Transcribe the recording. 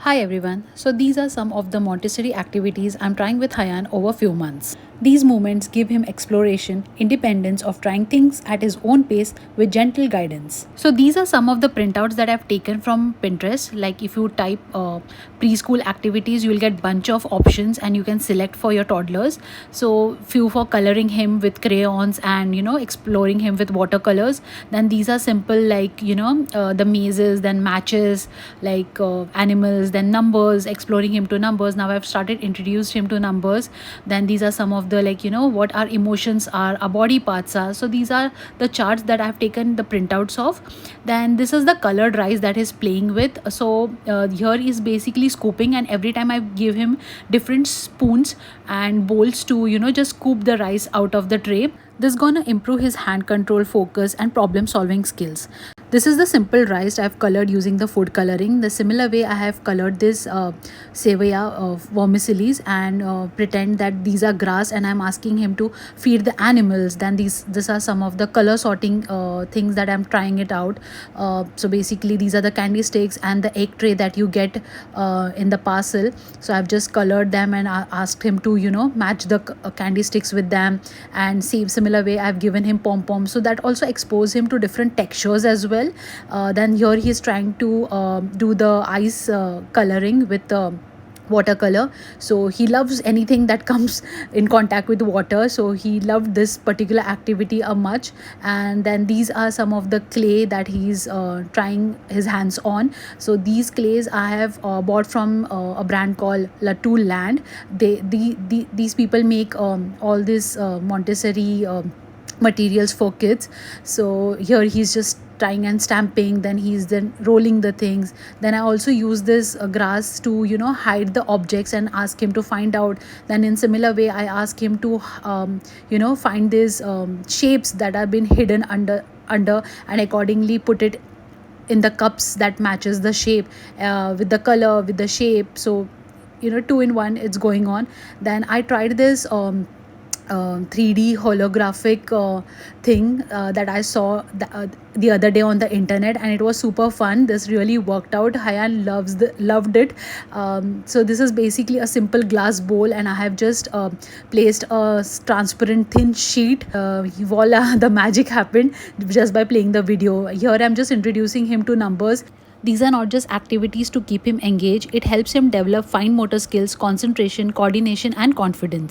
Hi everyone. So these are some of the Montessori activities I'm trying with Hayan over few months. These moments give him exploration, independence of trying things at his own pace with gentle guidance. So these are some of the printouts that I've taken from Pinterest. Like if you type preschool activities, you'll get bunch of options and you can select for your toddlers. So few for coloring him with crayons and exploring him with watercolors. Then these are simple like the mazes, then matches, like animals, then numbers, exploring him to numbers. Now I've started introduced him to numbers. Then these are some of the what our emotions are, our body parts are. So these are the charts that I've taken the printouts of. Then this is the colored rice that he's playing with. So here is basically scooping, and every time I give him different spoons and bowls to just scoop the rice out of the tray. This is gonna improve his hand control, focus, and problem solving skills. This is the simple rice I've colored using the food coloring. The similar way I have colored this sevaya of vermicellis and pretend that these are grass and I'm asking him to feed the animals. Then these are some of the color sorting things that I'm trying it out. So basically these are the candy sticks and the egg tray that you get in the parcel. So I've just colored them and asked him to match the candy sticks with them. And similar way I've given him pom poms, so that also expose him to different textures as well. Then here he's trying to do the ice coloring with watercolor. So he loves anything that comes in contact with water, so he loved this particular activity a much. And then these are some of the clay that he's trying his hands on. So these clays I have bought from a brand called Latool Land. These people make all this Montessori materials for kids. So here he's just trying and stamping, then he's then rolling the things. Then I also use this grass to hide the objects and ask him to find out. Then in similar way I ask him to find these shapes that have been hidden under and accordingly put it in the cups that matches the shape with the color, with the shape. So two in one it's going on. Then I tried this 3D holographic thing that I saw the other day on the internet, and it was super fun. This really worked out. Hayan loved it. So this is basically a simple glass bowl, and I have just placed a transparent thin sheet. Voila, the magic happened just by playing the video. Here I'm just introducing him to numbers. These are not just activities to keep him engaged, it helps him develop fine motor skills, concentration, coordination, and confidence.